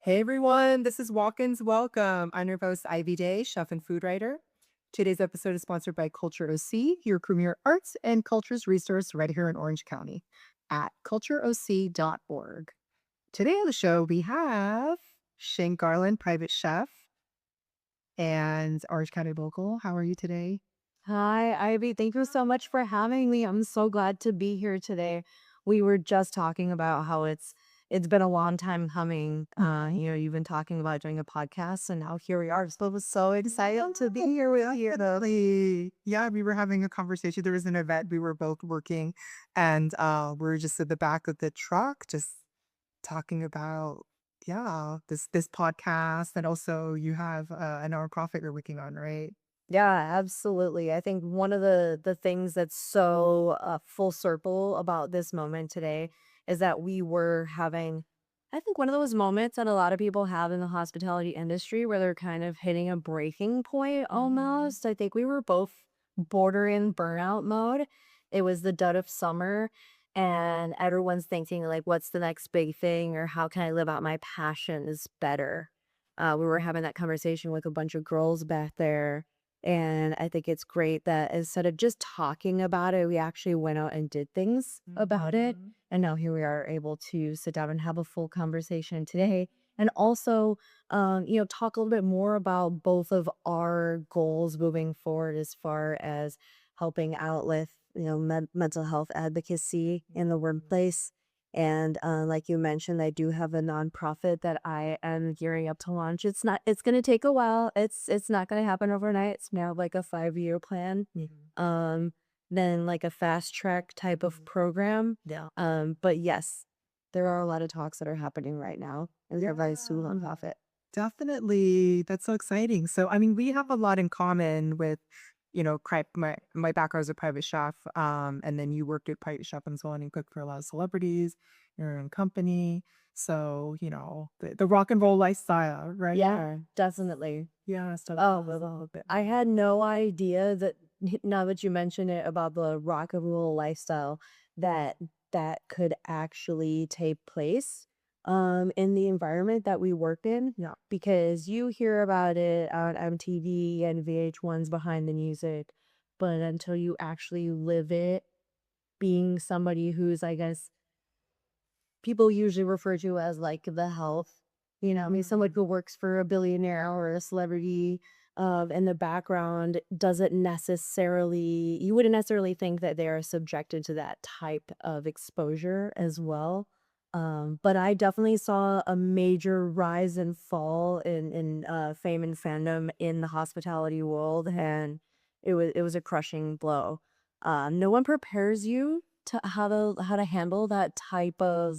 Hey everyone, this is Walk-ins Welcome. I'm your host, Ivy Day, chef and food writer. Today's episode is sponsored by Culture OC, your premier arts and cultures resource right here in Orange County at cultureoc.org. Today on the show, we have Shane Garland, private chef and Orange County local. How are you today? Hi, Ivy. Thank you so much for having me. I'm so glad to be here today. We were just talking about how it's been a long time coming. You've been talking about doing a podcast, and now here we are. So I was so excited to be here with you. Definitely. Yeah, we were having a conversation. There was an event we were both working, and we were just at the back of the truck, just talking about this podcast, and also you have a nonprofit you're working on, right? Yeah, absolutely. I think one of the things that's so full circle about this moment today is that we were having, I think, one of those moments that a lot of people have in the hospitality industry where they're kind of hitting a breaking point Mhm. almost. I think we were both bordering burnout mode. It was the dead of summer, and everyone's thinking like, what's the next big thing, or how can I live out my passions better? We were having that conversation with a bunch of girls back there, and I think it's great that instead of just talking about it, we actually went out and did things about it. Mhm. And now here we are able to sit down and have a full conversation today. And also, talk a little bit more about both of our goals moving forward as far as helping out with, mental health advocacy in the workplace. And like you mentioned, I do have a nonprofit that I am gearing up to launch. It's going to take a while. It's not going to happen overnight. It's now like a 5-year plan. Mhm. Um, then like a fast track type of program. Yeah. But yes, there are a lot of talks that are happening right now in Yeah. regards to nonprofit. Definitely. That's so exciting. So, I mean, we have a lot in common with, my background as a private chef. And then you worked at private chef and so on and cooked for a lot of celebrities, your own company. So, the rock and roll lifestyle, right? Yeah, definitely. Yeah, stuff. Oh, a little bit. I had no idea that now that you mention it about the rock and roll lifestyle, that that could actually take place in the environment that we work in, Yeah. because you hear about it on MTV and VH1's Behind the Music, but until you actually live it, being somebody who's, I guess, people usually refer to as like the health, I mean, someone Mhm. who works for a billionaire or a celebrity in the background doesn't necessarily, you wouldn't necessarily think that they are subjected to that type of exposure as well. But I definitely saw a major rise and fall in fame and fandom in the hospitality world, and it was a crushing blow. No one prepares you to how to handle that type of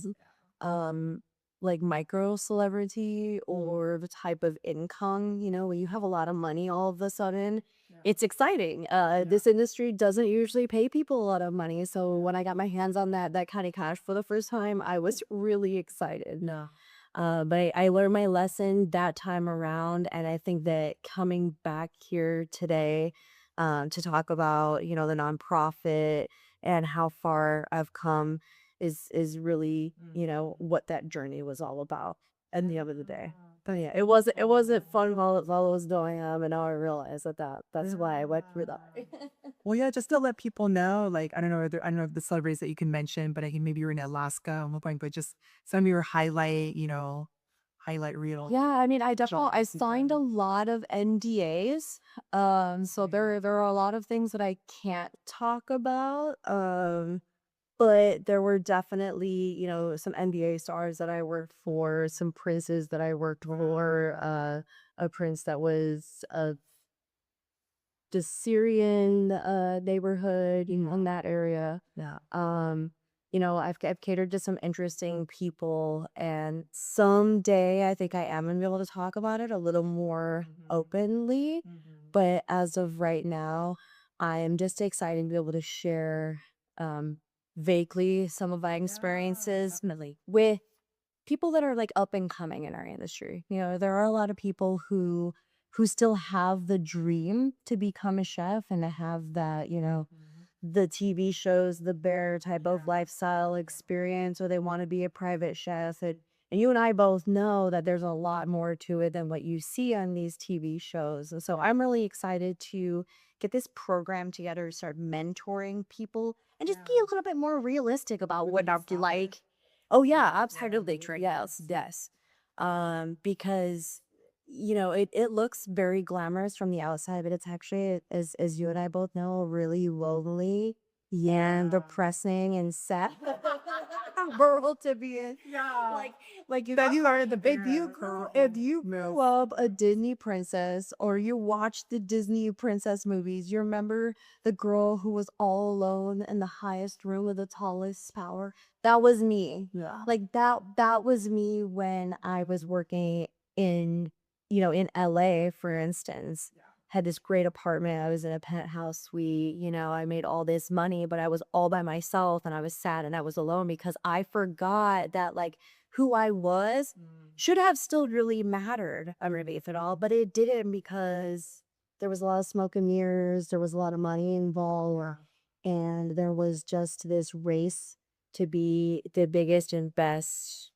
um like micro celebrity Mhm. or the type of income, when you have a lot of money all of a sudden. Yeah. It's exciting. Yeah. This industry doesn't usually pay people a lot of money, so when I got my hands on that kind of cash for the first time, I was really excited. Yeah. But I learned my lesson that time around, and I think that coming back here today, to talk about, the nonprofit and how far I've come is really, Mhm. what that journey was all about at Yeah. the end of the day. But yeah, it wasn't fun while it was going on, and now I realize that's why I went through that. Yeah. Well, yeah, just to let people know, like, I don't know if the celebrities that you can mention, but I think maybe you're in Alaska at one point, but just some of your highlight reel Yeah, I mean, I jobs you've signed a done. lot of NDAs. So there are a lot of things that I can't talk about. But there were definitely, some NBA stars that I worked for, some princes that I worked for, Wow. a prince that was of the Syrian neighborhood, in Yeah. that area. Yeah. I've catered to some interesting people, and someday I think I am gonna be able to talk about it a little more Mhm. openly. Mhm. But as of right now, I am just excited to be able to share um, vaguely some of my Yeah. experiences with people that are like up and coming in our industry. There are a lot of people who still have the dream to become a chef and to have that, Mhm. the TV shows, the bear type of Yeah. lifestyle experience, or they want to be a private chef. And And you and I both know that there's a lot more to it than what you see on these TV shows. And so I'm really excited to get this program together, start mentoring people, and just be a little bit more realistic about what I'd like. Oh yeah, absolutely true. Yes, yes. Because it looks very glamorous from the outside, but it's actually, as you and I both know, really lonely and depressing and sad world to be in. Yeah. Like That you are the if you grew if you grew up a Disney princess or you watched the Disney princess movies, you remember the girl who was all alone in the highest room with the tallest tower? That was me. yeah. Like that was me when I was working in, in LA, for instance. Had this great apartment. I was in a penthouse suite. I made all this money, but I was all by myself and I was sad and I was alone because I forgot that like who I was should have still really mattered underneath it all, but it didn't because there was a lot of smoke and mirrors, there was a lot of money involved, and there was just this race to be the biggest and best,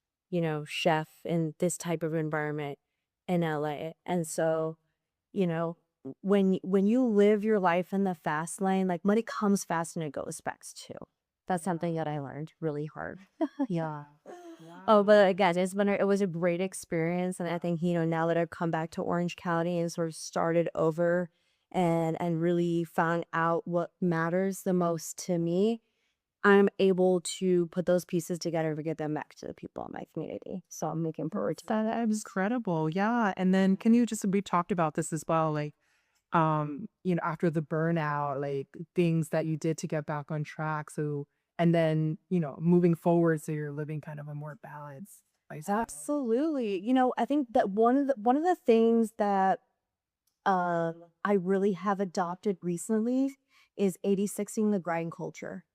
chef in this type of environment in LA. And so, you know, when you live your life in the fast lane, like money comes fast and it goes fast too. That's something that I learned really hard. Yeah. Oh, Wow. but again, it was a great experience, and I think, now that I've come back to Orange County and sort of started over and really found out what matters the most to me, I'm able to put those pieces together to get them back to the people in my community. So I'm looking forward to that. That is incredible. Yeah. And then can you just we talked about this as well, like after the burnout, like things that you did to get back on track. So and then, moving forward, so you're living kind of a more balanced lifestyle. Absolutely. I think that one of the things that I really have adopted recently is 86ing the grind culture.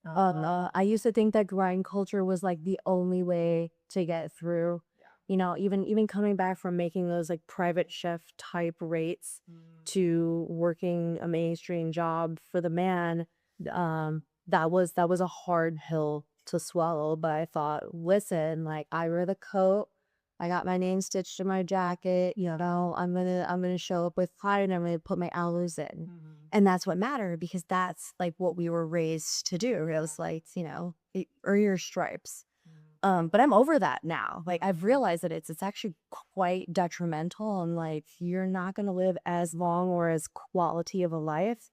I used to think that grind culture was like the only way to get through. Even coming back from making those like private chef type rates to working a mainstream job for the man, that was a hard pill to swallow. But I thought, listen, like I wear the coat, I got my name stitched in my jacket. I'm gonna show up with pride and I'm gonna put my hours in. Mhm. And that's what mattered because that's like what we were raised to do. It was like, earn your stripes. But I'm over that now. Like I've realized that it's actually quite detrimental and like you're not gonna live as long or as quality of a life.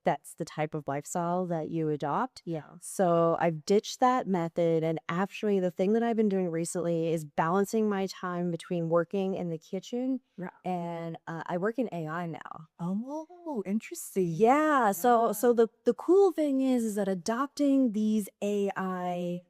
That's the type of lifestyle that you adopt. Yeah. So I've ditched that method. And actually the thing that I've been doing recently is balancing my time between working in the kitchen Yeah. and I work in AI now. Oh, interesting. Yeah, so Yeah. so the cool thing is that adopting these AI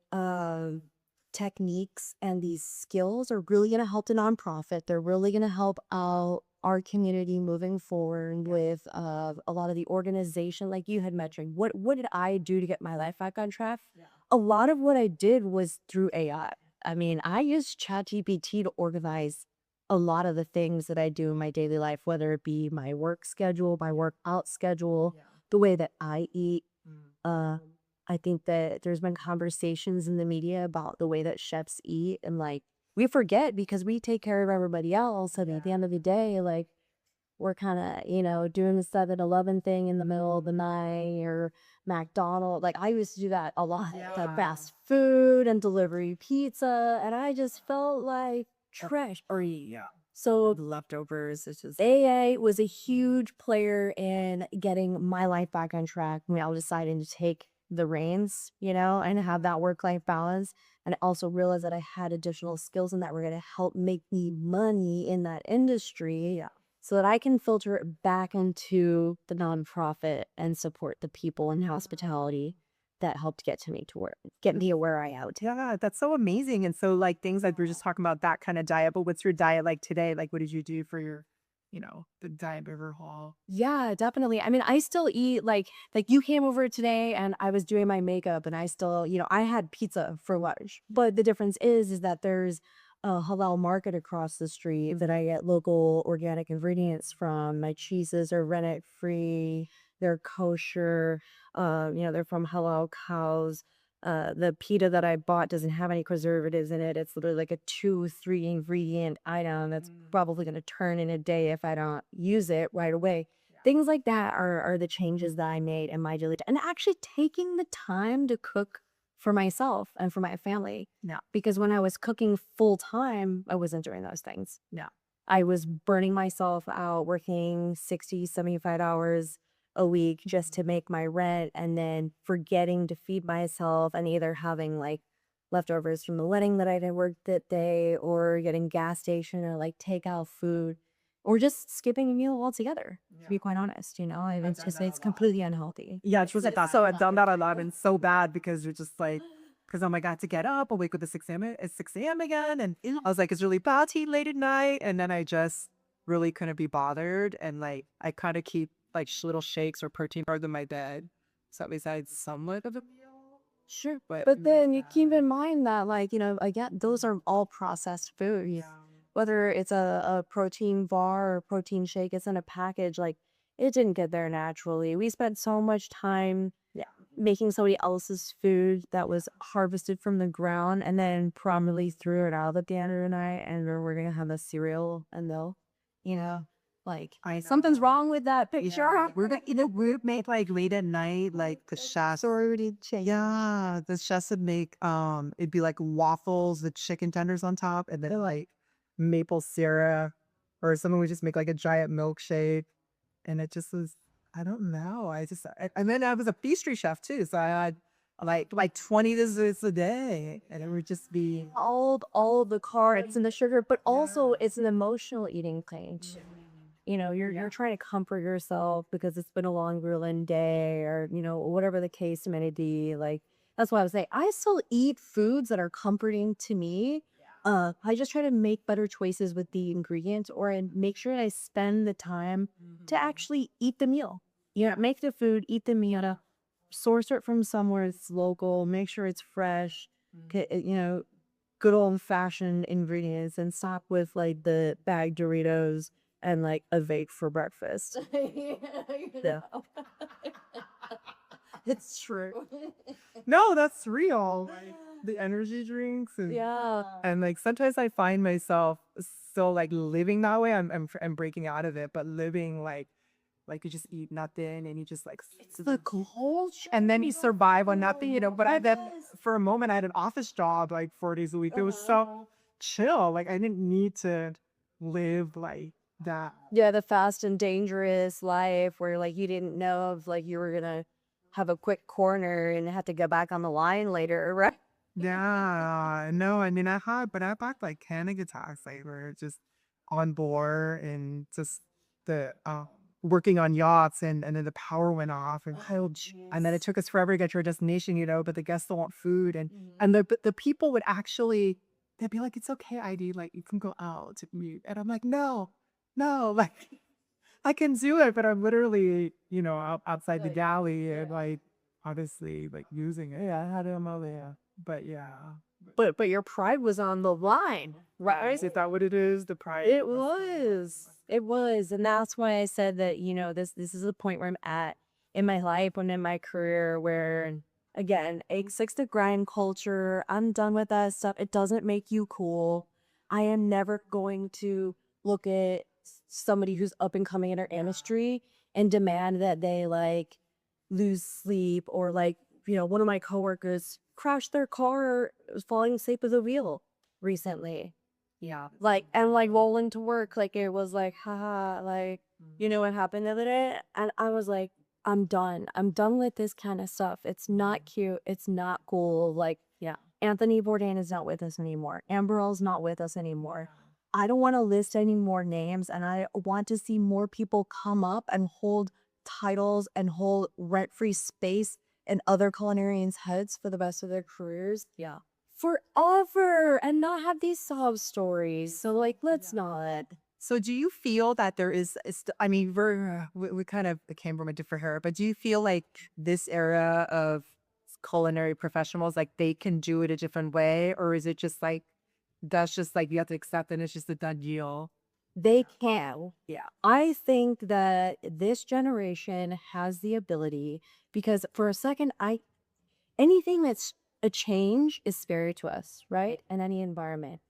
techniques and these skills are really going to help the nonprofit. They're really going to help out our community moving forward with a lot of the organization, like you had mentioned. What did I do to get my life back on track? Yeah. A lot of what I did was through AI. I mean, I used ChatGPT to organize a lot of the things that I do in my daily life, whether it be my work schedule, my workout schedule, Yeah. the way that I eat. Mm. Uh, I think that there's been conversations in the media about the way that chefs eat, and like we forget because we take care of everybody else. And at the Yeah. end of the day, like we're kind of, doing the 7-Eleven thing in the middle of the night or McDonald's. Like I used to do that a lot, the Yeah. fast food and delivery pizza. And I just felt like trash. Yeah. So The leftovers. It's just AA was a huge player in getting my life back on track. I was deciding to take the reins, and have that work-life balance. And I also realized that I had additional skills and that were going to help make me money in that industry yeah. so that I can filter it back into the nonprofit and support the people in hospitality that helped get me where I am today. Yeah, that's so amazing. And so like things like we're just talking about that kind of diet, but what's your diet like today? Like what did you do for your, the diet overhaul? Yeah, definitely. I mean, I still eat like you came over today and I was doing my makeup and I still, I had pizza for lunch. But the difference is that there's a halal market across the street that I get local organic ingredients from. My cheeses are rennet free, they're kosher, they're from halal cows. The pita that I bought doesn't have any preservatives in it. It's literally like a 2, 3 ingredient item that's probably going to turn in a day if I don't use it right away. Things like that are the changes that I made in my daily and actually taking the time to cook for myself and for my family. Yeah. Because when I was cooking full time, I wasn't doing those things. Yeah. I was burning myself out, working 60, 75 hours a week just to make my rent, and then forgetting to feed myself and either having like leftovers from the wedding that I had worked that day or getting gas station or like takeout food or just skipping a meal altogether, to be quite honest, it's completely unhealthy. Yeah, it's really that. So I've done that a lot and so bad because you're just like, because I'm like, I had to get up, awake with the 6 a.m. It's 6 a.m. again. And I was like, it's really bad to eat late at night. And then I just really couldn't be bothered. And like, I kind of keep like little shakes or protein bars in my bed. So besides somewhat of a meal, Sure. but But then you keep in mind that, like, again, those are all processed foods. Whether it's a protein bar or protein shake, it's in a package. Like, it didn't get there naturally. We spent so much time making somebody else's food that was harvested from the ground and then promptly threw it out at the end of the night. And we're going to have a cereal and milk, you know? Like, something's wrong with that picture. we're gonna we'd make like late at night, like the chefs already yeah, the chefs would make it'd be like waffles with chicken tenders on top and then like maple syrup or someone would just make like a giant milkshake and it just was I don't know. And then I was a pastry chef too. So I had like 20 desserts a day and it would just be All of the carbs and the sugar, but also it's an emotional eating thing. You're trying to comfort yourself because it's been a long grueling day or, whatever the case may be. Like, that's why I was saying I still eat foods that are comforting to me. I just try to make better choices with the ingredients or I make sure I spend the time to actually eat the meal. Make the food, eat the meal, source it from somewhere it's local, make sure it's fresh, good old fashioned ingredients and stop with like the bag Doritos and like a vape for breakfast. Yeah. it's true. No, that's real. Like the energy drinks Yeah. and like sometimes I find myself still like living that way. I'm breaking out of it, but living like you just eat nothing and you just like it's the culture and then you survive on nothing, But I then for a moment I had an office job like 4 days a week. It was so chill. Like I didn't need to live like that. Yeah, the fast and dangerous life where like you didn't know if like you were gonna have a quick corner and have to go back on the line later, right? Yeah, no, I mean but I backed like panic attacks, like were just on board and just the working on yachts and then the power went off and then it took us forever to get to our destination, but the guests still want food and the people would actually they'd be like, it's okay, ID, like you can go out to mute. And I'm like, no, like I can do it, but I'm literally, outside the galley and like obviously like using it. Yeah, I had him over there. But yeah. But your pride was on the line, right? Is that what it is? The pride? It was. It was. And that's why I said that, this is the point where I'm at in my life and in my career where again, a 6 to grind culture. I'm done with that stuff. It doesn't make you cool. I am never going to look at somebody who's up and coming in our industry and demand that they like lose sleep or like, one of my coworkers crashed their car, was falling asleep at the wheel recently. Yeah. Like, and like rolling to work, like it was like, haha, like, what happened the other day? And I was like, I'm done. I'm done with this kind of stuff. It's not cute. It's not cool. Like, yeah, Anthony Bourdain is not with us anymore. Amber Earl's not with us anymore. I don't want to list any more names, and I want to see more people come up and hold titles and hold rent-free space in other culinarians' heads for the rest of their careers. Yeah. Forever and not have these sob stories. So, like, let's not. So do you feel that there I mean, we kind of came from a different era, but do you feel like this era of culinary professionals, like they can do it a different way? Or is it just like, that's just like, you have to accept and it's just a done deal? They can. Yeah. I think that this generation has the ability because for a second, anything that's a change is scary to us, right? In any environment.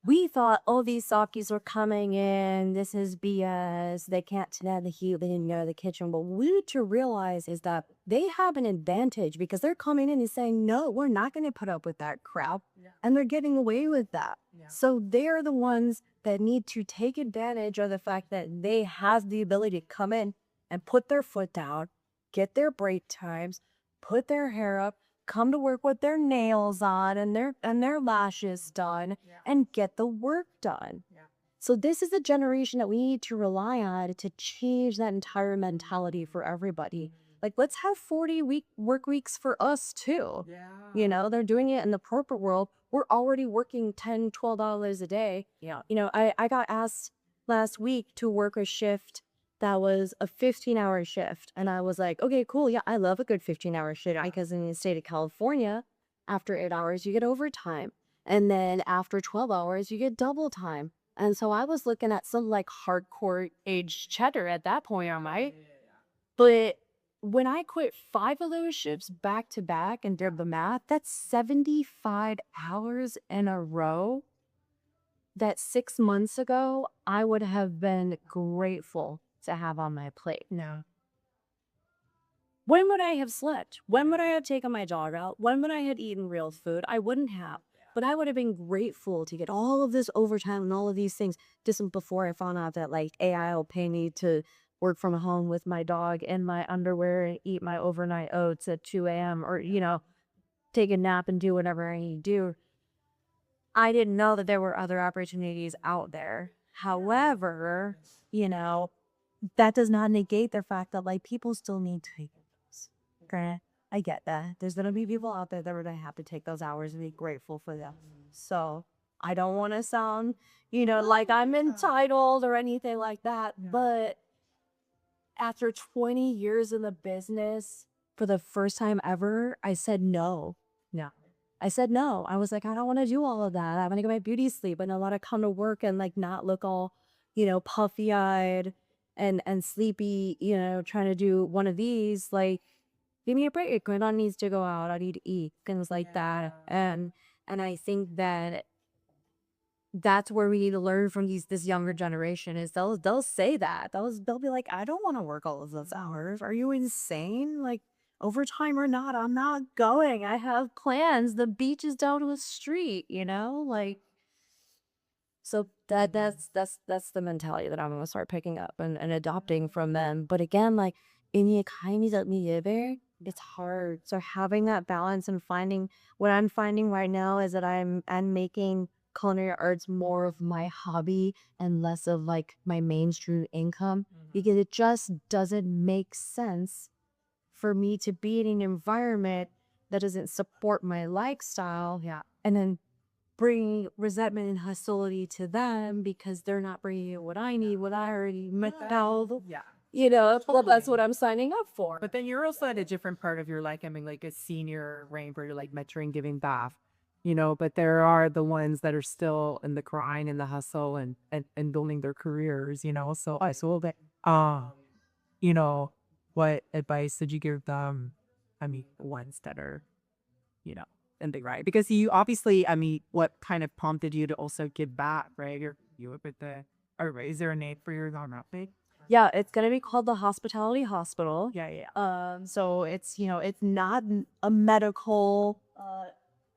We thought, oh, these Sakis are coming in. This is BS. They can't stand the heat. They didn't go to the kitchen. But what we need to realize is that they have an advantage because they're coming in and saying, no, we're not going to put up with that crap. Yeah. And they're getting away with that. Yeah. So they're the ones that need to take advantage of the fact that they have the ability to come in and put their foot down, get their break times, put their hair up, come to work with their nails on and their lashes done Yeah. and get the work done. Yeah. So this is a generation that we need to rely on to change that entire mentality for everybody. Like, let's have 40-week work weeks for us too. Yeah. You know, they're doing it in the corporate world. We're already working $10, $12 a day. Yeah. You know, I got asked last week to work a shift that was a 15-hour shift. And I was like, okay, cool. Yeah, I love a good 15-hour shift because in the state of California, after 8 hours, you get overtime. And then after 12 hours, you get double time. And so I was looking at some like hardcore aged cheddar at that point, am I? But when I quit 5 of those shifts back to back and did the math, that's 75 hours in a row that 6 months ago I would have been grateful to have on my plate. No. When would I have slept? When would I have taken my dog out? When would I have eaten real food? I wouldn't have. But I would have been grateful to get all of this overtime and all of these things just before I found out that like AI will pay me to work from home with my dog in my underwear and eat my overnight oats at 2 a.m. or, you know, take a nap and do whatever I need to do. I didn't know that there were other opportunities out there. However, you know, that does not negate the fact that like people still need to take those. Okay. I get that. There's gonna be people out there that are gonna have to take those hours and be grateful for them. So I don't want to sound, you know, like I'm entitled or anything like that. But after 20 years in the business, for the first time ever, I said no. Yeah. I said no. I was like, I don't want to do all of that. I want to get my beauty sleep and I want to come to work and like not look all, you know, puffy eyed and sleepy, you know, trying to do one of these. Like, give me a break. Grandma needs to go out. I need to eat, things like that. And I think that that's where we need to learn from this younger generation is they'll say that. They'll be like, I don't want to work all of those hours. Are you insane? Like overtime or not, I'm not going. I have plans. The beach is down the street, you know? Like so that's the mentality that I'm gonna start picking up and adopting from them. But again, like in the economy that we live in, it's hard. So having that balance and finding what I'm finding right now is that I'm making culinary arts more of my hobby and less of like my mainstream income because it just doesn't make sense for me to be in an environment that doesn't support my lifestyle. Yeah. And then bringing resentment and hostility to them because they're not bringing in what I need, what I already met out. Yeah. You know, well, that's Totally. what I'm signing up for. But then you're also at a different part of your life. I mean, like a senior range where you're like mentoring, giving back, you know, but there are the ones that are still in the grind and the hustle and building their careers, you know. So I so that you know, what advice did you give them? I mean, ones that are, you know, in the right. Because you obviously, I mean, what kind of prompted you to also give back, right? You up at the or is there a name for your nonprofit? Yeah, it's gonna be called the Hospitality Hospital. Yeah, yeah. So it's, you know, it's not a medical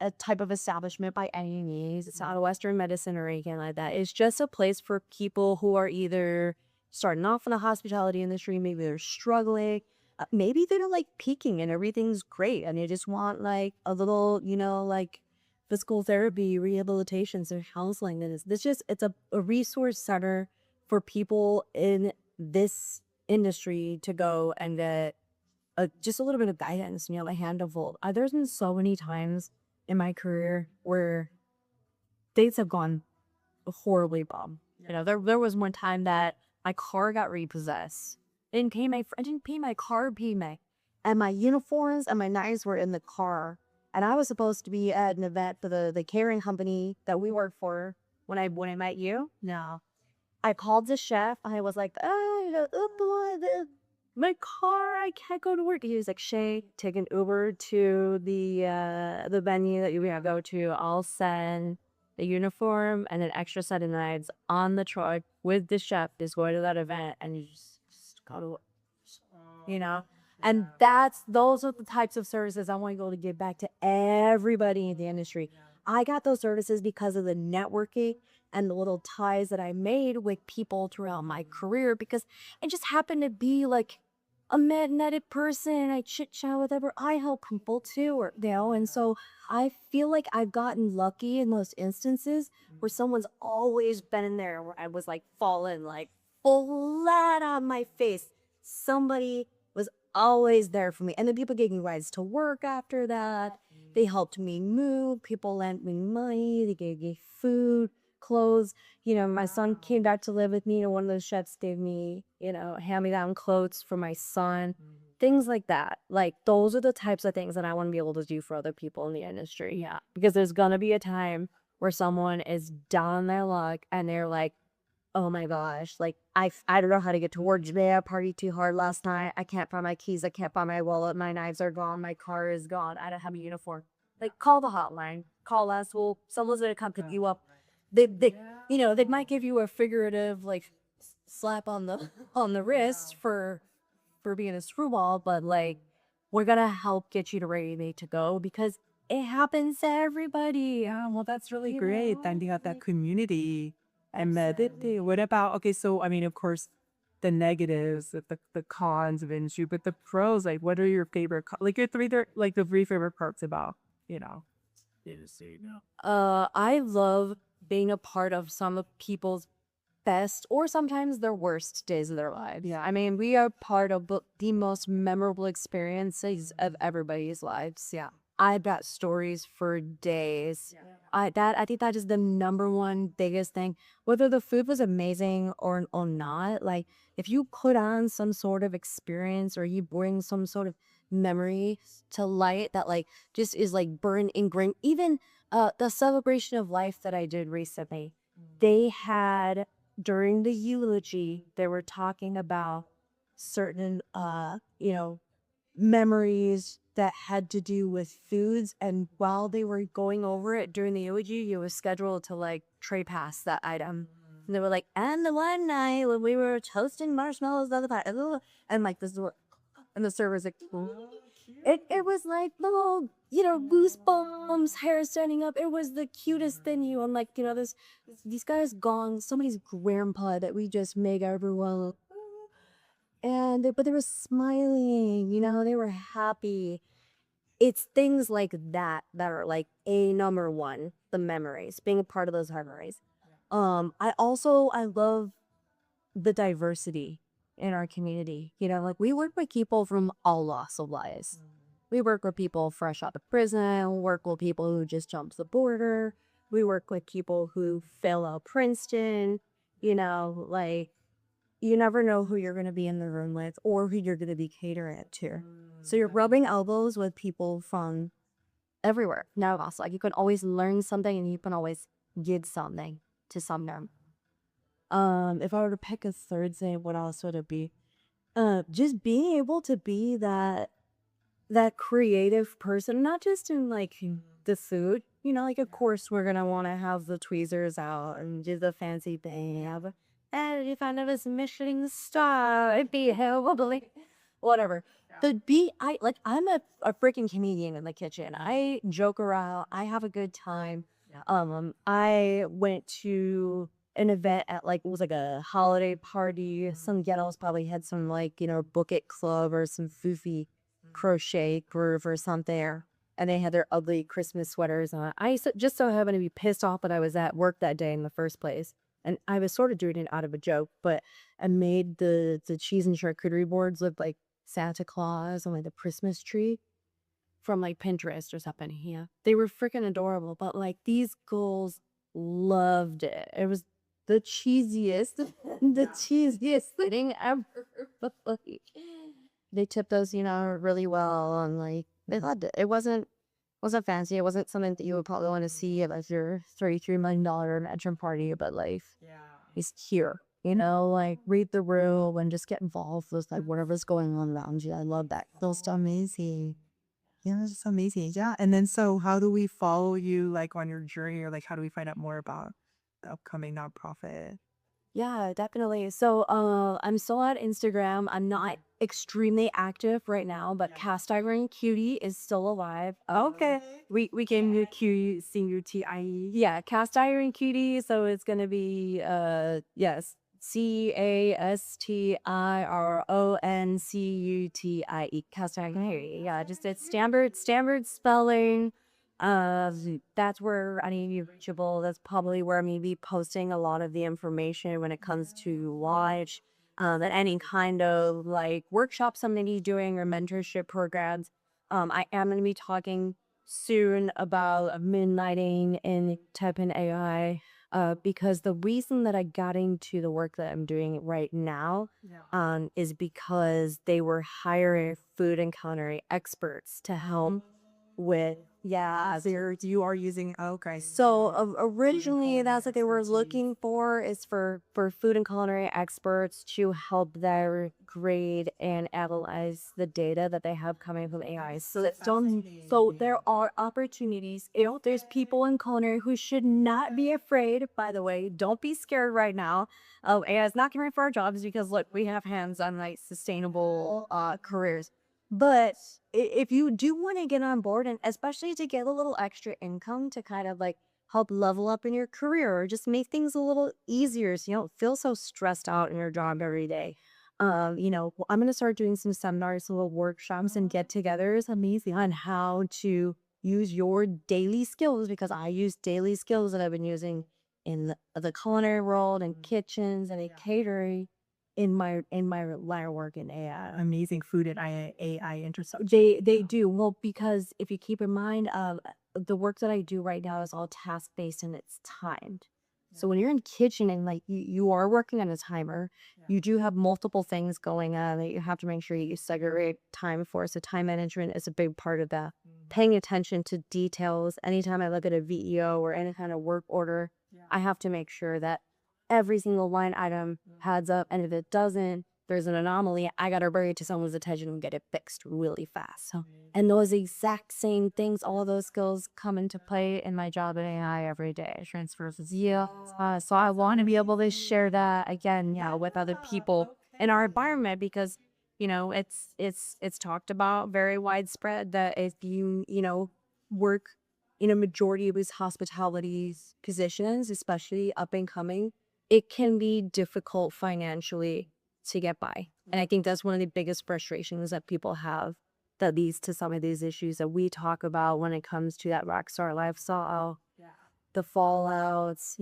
a type of establishment by any means. It's not a Western medicine or anything like that. It's just a place for people who are either starting off in the hospitality industry, maybe they're struggling, maybe they're like peaking and everything's great and they just want like a little, you know, like physical therapy, rehabilitation, so counseling. And it's a resource center for people in this industry to go and get just a little bit of guidance, you know, a hand to hold. There's been so many times in my career where dates have gone horribly bomb. You know, there was one time that my car got repossessed. I didn't pay my car payment, and my uniforms and my knives were in the car. And I was supposed to be at an event for the catering company that we work for when I met you. No, I called the chef. I was like, oh, you know, my car, I can't go to work. He was like, Shay, take an Uber to the venue that you gotta go to. I'll send the uniform and an extra set of knives on the truck with the chef is going to that event and you just go to you know? And those are the types of services I want to go to give back to everybody in the industry. I got those services because of the networking and the little ties that I made with people throughout my career because it just happened to be like a magnetic person. I chit chat with whatever. I help people too, and so I feel like I've gotten lucky in those instances where someone's always been in there where I was like falling like flat on my face. Somebody was always there for me. And then people gave me rides to work after that. They helped me move. People lent me money. They gave me food, clothes. My son came back to live with me. One of those chefs gave me, hand-me-down clothes for my son. Things like that. Like, those are the types of things that I want to be able to do for other people in the industry. Yeah. Because there's going to be a time where someone is down on their luck and they're like, oh my gosh, like I don't know how to get to work today. I partied too hard last night. I can't find my keys. I can't find my wallet. My knives are gone. My car is gone. I don't have a uniform. Like, call the hotline. Call us. Well, someone's gonna come pick you up. They might give you a figurative like slap on the on the wrist for being a screwball, but like we're gonna help get you to ready to go because it happens to everybody. Yeah, well, that's really You great. know, Then you have that like community. And exactly. what about, okay, so I mean, of course, the negatives, the cons of industry, but the pros, like what are your favorite, like like the three favorite parts about, you know, industry? No. I love being a part of some of people's best or sometimes their worst days of their lives. Yeah, I mean, we are part of the most memorable experiences of everybody's lives. Yeah, I've got stories for days. Yeah. I think that is the number one biggest thing. Whether the food was amazing or not, like if you put on some sort of experience or you bring some sort of memory to light that like just is like burned ingrained. Even the celebration of life that I did recently, they had during the eulogy, they were talking about certain, memories that had to do with foods. And while they were going over it during the eulogy, you was scheduled to like tray pass that item. And they were like, and the one night when we were toasting marshmallows, the other part, and like this is what, and the server's like, it was like little, goosebumps, hair standing up. It was the cutest thing. I'm like, these guys gone, somebody's grandpa that we just make everyone. But they were smiling, they were happy. It's things like that are like a number one, the memories, being a part of those memories. I love the diversity in our community. Like we work with people from all walks of lives. We work with people fresh out of prison, we work with people who just jumped the border. We work with people who fail out Princeton, like you never know who you're going to be in the room with or who you're going to be catering it to. So you're rubbing elbows with people from everywhere. Now, also, like you can always learn something and you can always give something to someone. If I were to pick a third thing, what else would it be? Just being able to be that creative person, not just in like the food. Like of course we're gonna want to have the tweezers out and do the fancy thing. Have and if I never Michelin star, it'd be horribly whatever. But I'm a freaking comedian in the kitchen. I joke around. I have a good time. I went to an event at like it was like a holiday party. Some ghettos probably had some like book it club or some foofy crochet groove or something. And they had their ugly Christmas sweaters on. Just so happened to be pissed off that I was at work that day in the first place. And I was sort of doing it out of a joke, but I made the cheese and charcuterie boards look like Santa Claus on like the Christmas tree from like Pinterest or something. Yeah. They were freaking adorable, but like these girls loved it. It was the cheesiest, the cheesiest thing ever. They tipped us, really well and like they loved it. It wasn't fancy. It wasn't something that you would probably want to see at like your $33 million mansion party, but like it's here. like read the room and just get involved with like whatever's going on around you. I love that. That's amazing. Yeah, that's amazing. Yeah. And then so how do we follow you like on your journey or like how do we find out more about the upcoming nonprofit? Yeah, definitely. So, I'm still on Instagram. I'm not extremely active right now, but Cast Iron Cutie is still alive. Okay. We came to Cutie. Yeah, Cast Iron Cutie. So it's gonna be yes, CASTIRONCUTIE. Cast Iron Cutie. Yeah, just it's standard spelling. That's where I need to be reachable. That's probably where I'm gonna be posting a lot of the information when it comes to launch, and any kind of like workshops I'm gonna be doing or mentorship programs. I am gonna be talking soon about midnighting in tech and AI. Because the reason that I got into the work that I'm doing right now, Yeah. is because they were hiring food and culinary experts to help with yeah. So you are using okay. So Food and originally, culinary that's what they were expertise. looking for is for food and culinary experts to help them grade and analyze the data that they have coming from AI. So that's done. So there are opportunities. There's people in culinary who should not be afraid. By the way, don't be scared right now. Oh, AI is not coming for our jobs because look, we have hands on like sustainable careers. But if you do want to get on board, and especially to get a little extra income to kind of like help level up in your career or just make things a little easier so you don't feel so stressed out in your job every day. I'm going to start doing some seminars, little workshops, and get togethers amazing on how to use your daily skills because I use daily skills that I've been using in the culinary world and kitchens and in catering in my line of work in AI. Amazing food and AI intersection. They do. Well, because if you keep in mind, the work that I do right now is all task based and it's timed. So when you're in kitchen and like you are working on a timer, you do have multiple things going on that you have to make sure you segregate time for. So time management is a big part of that. Paying attention to details. Anytime I look at a VEO or any kind of work order, I have to make sure that every single line item adds up. And if it doesn't, there's an anomaly. I gotta bring it to someone's attention and get it fixed really fast. So, and those exact same things, all those skills come into play in my job at AI every day. Transfers is yeah. So I want to be able to share that again, yeah, with other people in our environment because it's talked about very widespread that if you work in a majority of these hospitality positions, especially up and coming, it can be difficult financially to get by. And I think that's one of the biggest frustrations that people have that leads to some of these issues that we talk about when it comes to that rock star lifestyle, the fallouts.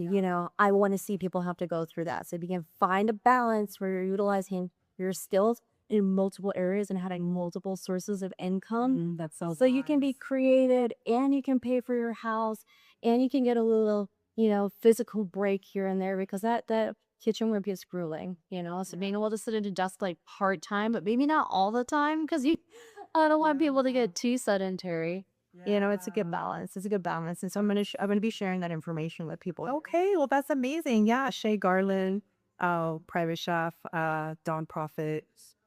I want to see people have to go through that. So if you can find a balance where you're utilizing your skills in multiple areas and having multiple sources of income. That's so So you can be creative and you can pay for your house and you can get a little, physical break here and there because that kitchen work is grueling. So being able to sit at a desk like part time, but maybe not all the time because I don't want people to get too sedentary. It's a good balance. It's a good balance. And so I'm gonna be sharing that information with people. okay. Well, that's amazing. Yeah, Shey Garland, private chef, nonprofit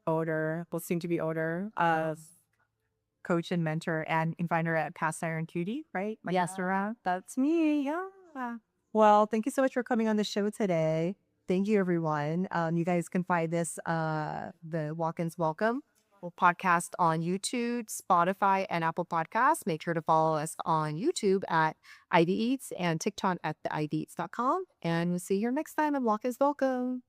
owner, well, soon to be owner, coach and mentor, and inviter at Cast Iron Cutie, right? My Yes, restaurant. that's me. Yeah. Well, thank you so much for coming on the show today. Thank you, everyone. You guys can find this, the Walk-ins Welcome podcast on YouTube, Spotify, and Apple Podcasts. Make sure to follow us on YouTube at Ivy Eats and TikTok at the ivyEats.com. And we'll see you here next time on Walk-ins Welcome.